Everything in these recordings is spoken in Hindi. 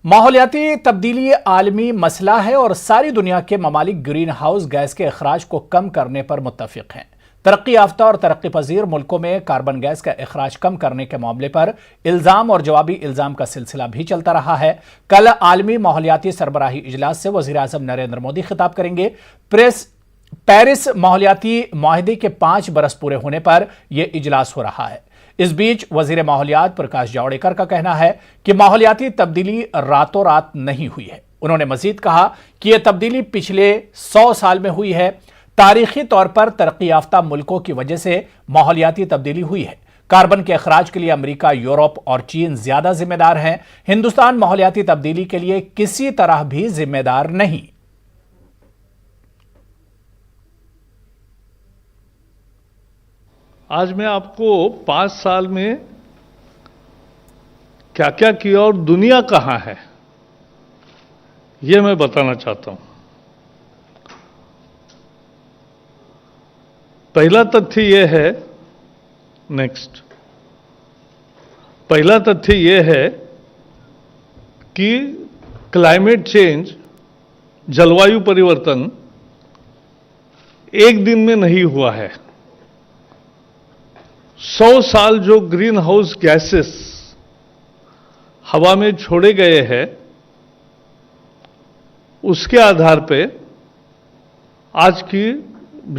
माहौलियाती तब्दीली आलमी मसला है और सारी दुनिया के ममालिक ग्रीन हाउस गैस के अखराज को कम करने पर मुत्तफिक हैं। तरक्की याफ्ता और तरक्की पजीर मुल्कों में कार्बन गैस का अखराज कम करने के मामले पर इल्जाम और जवाबी इल्जाम का सिलसिला भी चलता रहा है। कल आलमी माहौलियाती सरबराही इजलास से वजीर आजम नरेंद्र मोदी खिताब करेंगे। पेरिस माहौलियाती माहदे के 5 बरस पूरे होने पर यह इजलास हो रहा है। इस बीच वजीर माहौलियात प्रकाश जावड़ेकर का कहना है कि माहौलियाती तब्दीली रातों रात नहीं हुई है। उन्होंने मजीद कहा कि यह तब्दीली पिछले 100 साल में हुई है। तारीखी तौर पर तरक्की याफ्ता मुल्कों की वजह से माहौलियाती तब्दीली हुई है। कार्बन के अखराज के लिए अमेरिका, यूरोप और चीन ज्यादा जिम्मेदार हैं। हिंदुस्तान माहौलियाती तब्दीली के लिए किसी तरह भी जिम्मेदार नहीं। आज मैं आपको 5 साल में क्या क्या किया और दुनिया कहां है, यह मैं बताना चाहता हूं। पहला तथ्य यह है, पहला तथ्य यह है कि क्लाइमेट चेंज, जलवायु परिवर्तन एक दिन में नहीं हुआ है। 100 साल जो ग्रीन हाउस गैसेस हवा में छोड़े गए हैं, उसके आधार पे आज की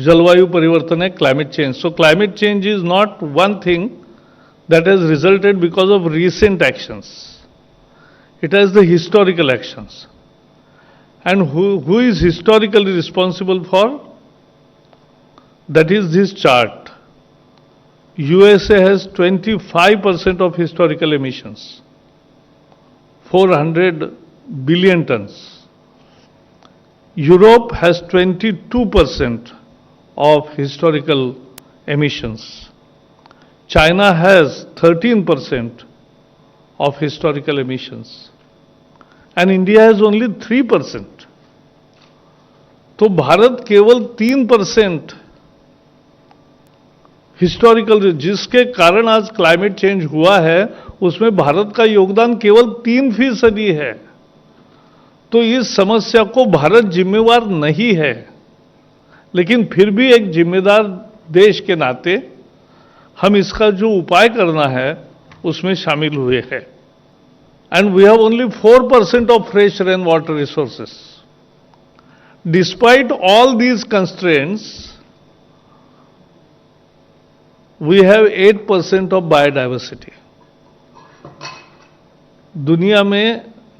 जलवायु परिवर्तन है, climate change. So climate change is not one thing that has resulted because of recent actions, it has the historical actions. And who is historically responsible for that is this chart. USA has 25% of historical emissions, 400 billion tons. Europe has 22% of historical emissions. China has 13% of historical emissions. And India has only 3%. तो भारत केवल 3% हिस्टोरिकल, जिसके कारण आज क्लाइमेट चेंज हुआ है, उसमें भारत का योगदान केवल 3% है। तो इस समस्या को भारत जिम्मेवार नहीं है, लेकिन फिर भी एक जिम्मेदार देश के नाते हम इसका जो उपाय करना है उसमें शामिल हुए हैं। And we have only 4% of fresh rain water resources. Despite all these constraints, we have 8% of biodiversity. दुनिया में,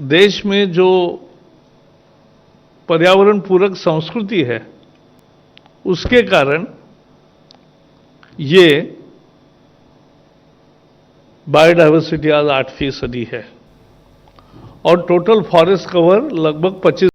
देश में जो पर्यावरण पूरक संस्कृति है, उसके कारण ये बायोडाइवर्सिटी आज 8% है और टोटल फॉरेस्ट कवर लगभग 25